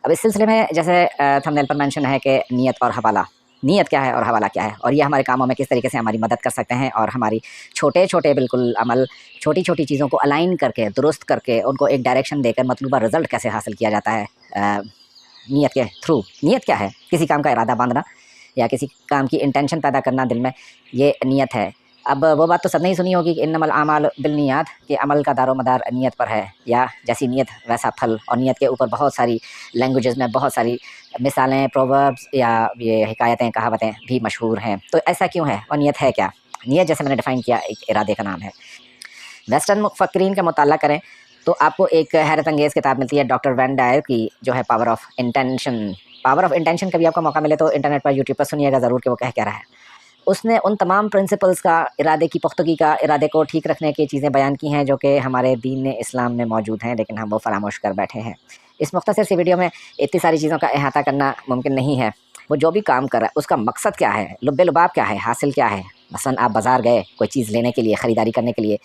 اب اس سلسلے میں جیسے تھمبنیل پر مینشن ہے کہ نیت اور حوالہ، نیت کیا ہے اور حوالہ کیا ہے، اور یہ ہمارے کاموں میں کس طریقے سے ہماری مدد کر سکتے ہیں، اور ہماری چھوٹے چھوٹے بالکل عمل، چھوٹی چھوٹی چیزوں کو الائن کر کے، درست کر کے، ان کو ایک ڈائریکشن دے کر مطلوبہ رزلٹ کیسے حاصل کیا جاتا ہے نیت کے تھرو۔ نیت کیا ہے؟ کسی کام کا ارادہ باندھنا یا کسی کام کی انٹینشن پیدا کرنا دل میں، یہ نیت ہے۔ اب وہ بات تو سب نہیں سنی ہوگی کہ انما الاعمال بالنیات، کہ عمل کا دار و مدار نیت پر ہے، یا جیسی نیت ویسا پھل، اور نیت کے اوپر بہت ساری لینگویجز میں بہت ساری مثالیں، پرووربس یا یہ حکایتیں، کہاوتیں بھی مشہور ہیں۔ تو ایسا کیوں ہے اور نیت ہے کیا؟ نیت جیسے میں نے ڈیفائن کیا ایک ارادے کا نام ہے۔ ویسٹرن مفکرین کا مطالعہ کریں تو آپ کو ایک حیرت انگیز کتاب ملتی ہے ڈاکٹر وین ڈائر کی، جو ہے power of intention. Power of intention کبھی آپ کو موقع ملے تو انٹرنیٹ پر، یوٹیوب پر سنیے گا ضرور کہ وہ کہہ رہا ہے۔ اس نے ان تمام پرنسپلز کا، ارادے کی پختگی کا، ارادے کو ٹھیک رکھنے کی چیزیں بیان کی ہیں جو کہ ہمارے دین اسلام میں موجود ہیں، لیکن ہم وہ فراموش کر بیٹھے ہیں۔ اس مختصر سی ویڈیو میں اتنی ساری چیزوں کا احاطہ کرنا ممکن نہیں ہے۔ وہ جو بھی کام کر رہا ہے اس کا مقصد کیا ہے، لب لباب کیا ہے، حاصل کیا ہے۔ مثلاً آپ بازار گئے کوئی چیز لینے کے لیے، خریداری کرنے کے لیے،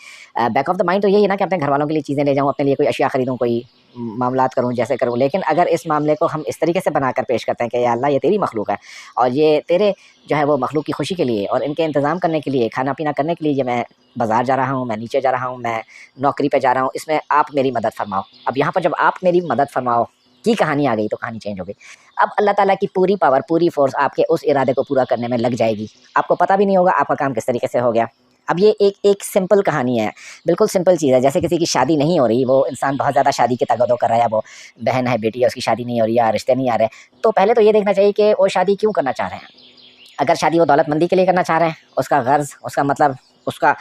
بیک آف دا مائنڈ تو یہی ہے نا کہ اپنے گھر والوں کے لیے چیزیں لے جاؤں، اپنے لیے کوئی اشیاء خریدوں، کوئی معاملات کروں، جیسے کروں۔ لیکن اگر اس معاملے کو ہم اس طریقے سے بنا کر پیش کرتے ہیں کہ یا اللہ یہ تیری مخلوق ہے، اور یہ تیرے جو ہے وہ مخلوق کی خوشی کے لیے اور ان کے انتظام کرنے کے لیے، کھانا پینا کرنے کے لیے، یہ میں بازار جا رہا ہوں، میں نیچے جا رہا ہوں، میں نوکری پہ جا رہا ہوں، اس میں آپ میری مدد فرماؤ۔ اب یہاں پر جب آپ میری مدد فرماؤ کی کہانی آ گئی تو کہانی چینج ہو گئی۔ اب اللہ تعالیٰ کی پوری پاور، پوری فورس آپ کے اس ارادے کو پورا کرنے میں لگ جائے گی، آپ کو پتہ بھی نہیں ہوگا آپ کا کام کس طریقے سے ہو گیا۔ اب یہ ایک سمپل کہانی ہے، بالکل سمپل چیز ہے۔ جیسے کسی کی شادی نہیں ہو رہی، وہ انسان بہت زیادہ شادی کے تگدو کر رہا ہے، وہ بہن ہے، بیٹی ہے، اس کی شادی نہیں ہو رہی یا رشتے نہیں آ رہے، تو پہلے تو یہ دیکھنا چاہیے کہ وہ شادی کیوں کرنا چاہ رہے ہیں۔ اگر شادی وہ دولت مندی کے لیے کرنا چاہ رہے ہیں، اس کا غرض، اس کا مطلب، اس کا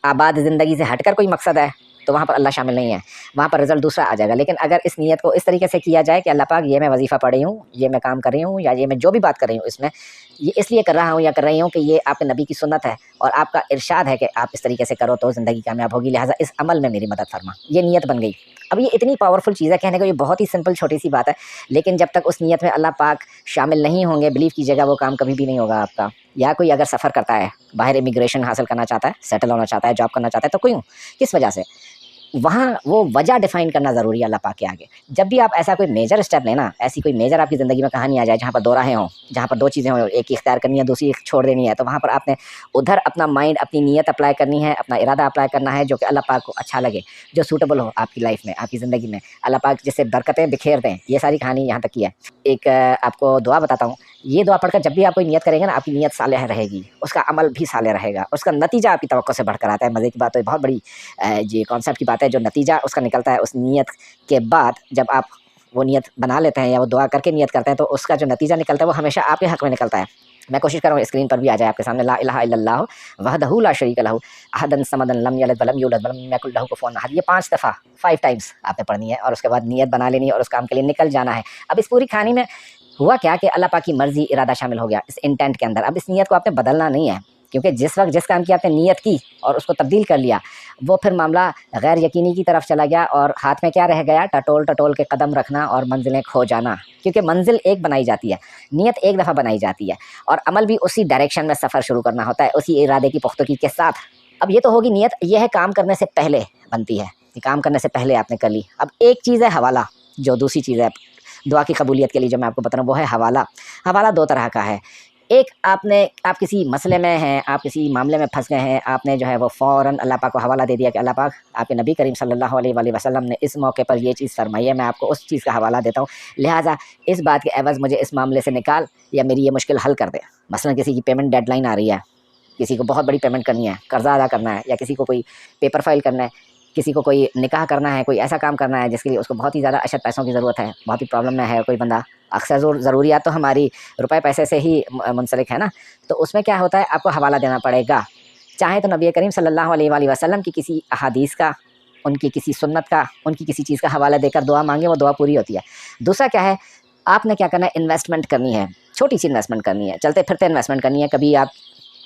آباد زندگی سے ہٹ کر کوئی مقصد ہے، تو وہاں پر اللہ شامل نہیں ہے، وہاں پر رزلٹ دوسرا آ جائے گا۔ لیکن اگر اس نیت کو اس طریقے سے کیا جائے کہ اللہ پاک یہ میں وظیفہ پڑھ رہی ہوں، یہ میں کام کر رہی ہوں، یا یہ میں جو بھی بات کر رہی ہوں اس میں یہ اس لیے کر رہا ہوں یا کر رہی ہوں کہ یہ آپ کے نبی کی سنت ہے اور آپ کا ارشاد ہے کہ آپ اس طریقے سے کرو تو زندگی کامیاب ہوگی، لہٰذا اس عمل میں میری مدد فرما، یہ نیت بن گئی۔ اب یہ اتنی پاورفل چیز ہے، کہنے کو یہ بہت ہی سمپل چھوٹی سی بات ہے، لیکن جب تک اس نیت میں اللہ پاک شامل نہیں ہوں گے، بلیو کیجیے گا وہ کام کبھی بھی نہیں ہوگا آپ کا۔ یا کوئی اگر سفر کرتا ہے، باہر امیگریشن حاصل کرنا چاہتا ہے، سیٹل ہونا چاہتا ہے، جاب کرنا چاہتا ہے، تو کیوں، کس وجہ سے، وہاں وہ وجہ ڈیفائن کرنا ضروری ہے اللہ پاک کے آگے۔ جب بھی آپ ایسا کوئی میجر اسٹیپ لینا، ایسی کوئی میجر آپ کی زندگی میں کہانی آ جائے جہاں پر دو راہیں ہوں، جہاں پر دو چیزیں ہوں، ایک کی اختیار کرنی ہے، دوسری چھوڑ دینی ہے، تو وہاں پر آپ نے ادھر اپنا مائنڈ، اپنی نیت اپلائی کرنی ہے، اپنا ارادہ اپلائی کرنا ہے جو کہ اللہ پاک کو اچھا لگے، جو سوٹیبل ہو آپ کی لائف میں، آپ کی زندگی میں، اللہ پاک جس سے برکتیں بکھیر دیں۔ یہ ساری کہانی یہاں تک کی ہے۔ ایک آپ کو دعا بتاتا ہوں، یہ دعا پڑھ کر جب بھی آپ کوئی نیت کریں گے نا، آپ کی نیت صالح رہے گی، اس کا عمل بھی صالح رہے گا، اس کا نتیجہ آپ کی توقع سے بڑھ کر آتا ہے۔ مزے کی بات تو یہ بہت بڑی جی کانسیپٹ کی بات ہے، جو نتیجہ اس کا نکلتا ہے اس نیت کے بعد، جب آپ وہ نیت بنا لیتے ہیں یا وہ دعا کر کے نیت کرتے ہیں، تو اس کا جو نتیجہ نکلتا ہے وہ ہمیشہ آپ کے حق میں نکلتا ہے۔ میں کوشش کر رہا ہوں اسکرین پر بھی آ جائے آپ کے سامنے، لا الہ الا اللہ وحدہ لا شریک لہ احد الصمد لم یلد ولم یولد ولم یکن لہ کفوا احد۔ یہ 5 دفعہ 5 ٹائمز آپ نے پڑھنی ہے، اور اس کے بعد نیت بنا لینی ہے اور اس کام کے لیے نکل جانا ہے۔ اب اس پوری کہانی میں ہوا کیا کہ اللہ پاک کی مرضی، ارادہ شامل ہو گیا اس انٹینٹ کے اندر۔ اب اس نیت کو آپ نے بدلنا نہیں ہے، کیونکہ جس وقت جس کام کی آپ نے نیت کی اور اس کو تبدیل کر لیا، وہ پھر معاملہ غیر یقینی کی طرف چلا گیا، اور ہاتھ میں کیا رہ گیا، ٹٹول ٹٹول کے قدم رکھنا اور منزلیں کھو جانا۔ کیونکہ منزل ایک بنائی جاتی ہے، نیت ایک دفعہ بنائی جاتی ہے، اور عمل بھی اسی ڈائریکشن میں سفر شروع کرنا ہوتا ہے، اسی ارادے کی پختگی کے ساتھ۔ اب یہ تو ہوگی نیت، یہ ہے کام کرنے سے پہلے بنتی ہے، کہ کام کرنے سے پہلے آپ نے کر لی۔ اب ایک چیز ہے حوالہ، جو دوسری چیز ہے دعا کی قبولیت کے لیے جو میں آپ کو بتا رہا ہوں، وہ ہے حوالہ۔ حوالہ 2 طرح کا ہے۔ ایک آپ کسی مسئلے میں ہیں، آپ کسی معاملے میں پھنس گئے ہیں، آپ نے جو ہے وہ فوراً اللہ پاک کو حوالہ دے دیا کہ اللہ پاک، آپ کے نبی کریم صلی اللہ علیہ وآلہ وسلم نے اس موقع پر یہ چیز فرمائی ہے، میں آپ کو اس چیز کا حوالہ دیتا ہوں، لہٰذا اس بات کے عوض مجھے اس معاملے سے نکال یا میری یہ مشکل حل کر دے۔ مثلاً کسی کی پیمنٹ ڈیڈ لائن آ رہی ہے، کسی کو بہت بڑی پیمنٹ کرنی ہے، قرضہ ادا کرنا ہے، یا کسی کو کوئی پیپر فائل کرنا ہے، کسی کو کوئی نکاح کرنا ہے، کوئی ایسا کام کرنا ہے جس کے لیے اس کو بہت ہی زیادہ اشد پیسوں کی ضرورت ہے، بہت ہی پرابلم میں ہے کوئی بندہ۔ اکثر ضروریات تو ہماری روپے پیسے سے ہی منسلک ہے نا، تو اس میں کیا ہوتا ہے، آپ کو حوالہ دینا پڑے گا، چاہے تو نبی کریم صلی اللہ علیہ وآلہ وسلم کی کسی احادیث کا، ان کی کسی سنت کا، ان کی کسی چیز کا حوالہ دے کر دعا مانگے، وہ دعا پوری ہوتی ہے۔ دوسرا کیا ہے، آپ نے کیا کرنا ہے، انویسٹمنٹ کرنی ہے، چھوٹی سی انویسٹمنٹ کرنی ہے، چلتے پھرتے انویسٹمنٹ کرنی ہے۔ کبھی آپ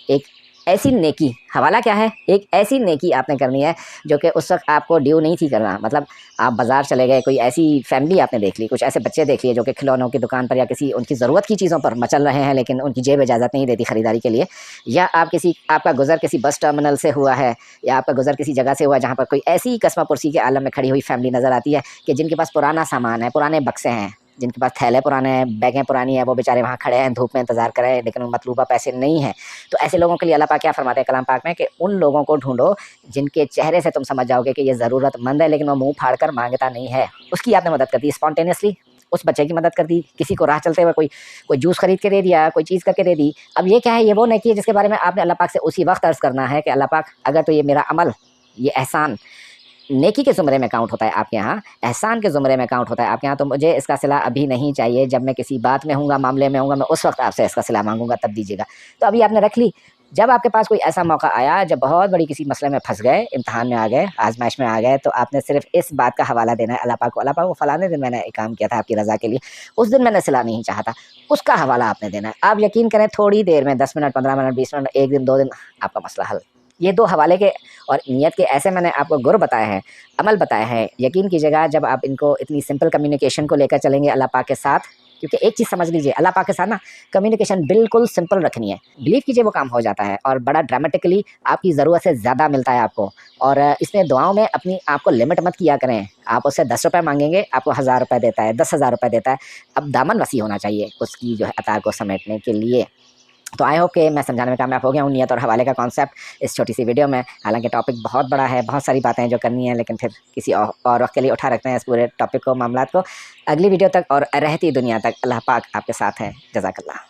ایک ایسی نیکی، حوالہ کیا ہے؟ ایک ایسی نیکی آپ نے کرنی ہے جو کہ اس وقت آپ کو ڈیو نہیں تھی کرنا. مطلب آپ بازار چلے گئے، کوئی ایسی فیملی آپ نے دیکھ لی، کچھ ایسے بچے دیکھ لیے جو کہ کھلونوں کی دکان پر یا کسی ان کی ضرورت کی چیزوں پر مچل رہے ہیں لیکن ان کی جیب اجازت نہیں دیتی خریداری کے لیے، یا آپ کا گزر کسی بس ٹرمنل سے ہوا ہے، یا آپ کا گزر کسی جگہ سے ہوا ہے جہاں پر کوئی ایسی قسمہ پرسی کے عالم میں کھڑی ہوئی فیملی نظر آتی ہے کہ جن کے پاس پرانا سامان ہے، پرانے بکسے ہیں، جن کے پاس تھیلے پرانے ہیں، بیگیں پرانی ہیں، وہ بیچارے وہاں کھڑے ہیں دھوپ میں انتظار کر رہے ہیں لیکن مطلوبہ پیسے نہیں ہیں. تو ایسے لوگوں کے لیے اللہ پاک کیا فرماتے ہیں کلام پاک میں کہ ان لوگوں کو ڈھونڈو جن کے چہرے سے تم سمجھ جاؤ گے کہ یہ ضرورت مند ہے لیکن وہ منہ پھاڑ کر مانگتا نہیں ہے. اس کی آپ نے مدد کر دی اسپونٹینیسلی، اس بچے کی مدد کر دی، کسی کو راہ چلتے ہوئے کوئی جوس خرید کے دے دیا، کوئی چیز کر کے دے دی. اب یہ کیا ہے؟ یہ وہ نیکی ہے جس کے بارے میں آپ نے اللہ پاک سے اسی وقت عرض کرنا ہے کہ اللہ پاک اگر تو یہ میرا عمل، یہ احسان نیکی کے زمرے میں کاؤنٹ ہوتا ہے آپ کے یہاں، احسان کے زمرے میں کاؤنٹ ہوتا ہے آپ کے یہاں، تو مجھے اس کا صلہ ابھی نہیں چاہیے. جب میں کسی بات میں ہوں گا، معاملے میں ہوں گا، میں اس وقت آپ سے اس کا صلہ مانگوں گا، تب دیجیے گا. تو ابھی آپ نے رکھ لی. جب آپ کے پاس کوئی ایسا موقع آیا جب بہت بڑی کسی مسئلے میں پھنس گئے، امتحان میں آ گئے، آزمائش میں آ گئے، تو آپ نے صرف اس بات کا حوالہ دینا ہے اللہ پاک کو. اللہ پاک وہ فلانے دن میں نے کام کیا تھا آپ کی رضا کے لیے، اس دن میں نے صلہ نہیں چاہا تھا، اس کا حوالہ آپ نے دینا ہے. آپ یقین کریں تھوڑی دیر میں 10 منٹ 15 منٹ 20 منٹ، ایک دن 2 دن، آپ کا مسئلہ حل. یہ 2 حوالے کے اور نیت کے ایسے میں نے آپ کو گر بتائے ہیں، عمل بتایا ہے. یقین کیجیے گا جب آپ ان کو اتنی سمپل کمیونیکیشن کو لے کر چلیں گے اللہ پاک کے ساتھ، کیونکہ ایک چیز سمجھ لیجیے، اللہ پاک کے ساتھ نا کمیونیکیشن بالکل سمپل رکھنی ہے. بلیو کیجیے وہ کام ہو جاتا ہے اور بڑا ڈرامیٹکلی آپ کی ضرورت سے زیادہ ملتا ہے آپ کو. اور اس میں دعاؤں میں اپنی آپ کو لمٹ مت کیا کریں. آپ اس سے 10 روپے مانگیں گے، آپ کو 1000 روپے دیتا ہے، 10,000 روپے دیتا ہے. اب دامن وسیع ہونا چاہیے اس کی جو ہے عطا کو سمیٹنے کے لیے. تو آئی ہوپ کہ میں سمجھانے میں کامیاب ہو گیا ہوں نیت اور حوالے کا کانسیپٹ اس چھوٹی سی ویڈیو میں. حالانکہ ٹاپک بہت بڑا ہے، بہت ساری باتیں جو کرنی ہیں، لیکن پھر کسی اور وقت کے لیے اٹھا رکھتے ہیں اس پورے ٹاپک کو، معاملات کو. اگلی ویڈیو تک اور رہتی دنیا تک اللہ پاک آپ کے ساتھ ہیں. جزاک اللہ.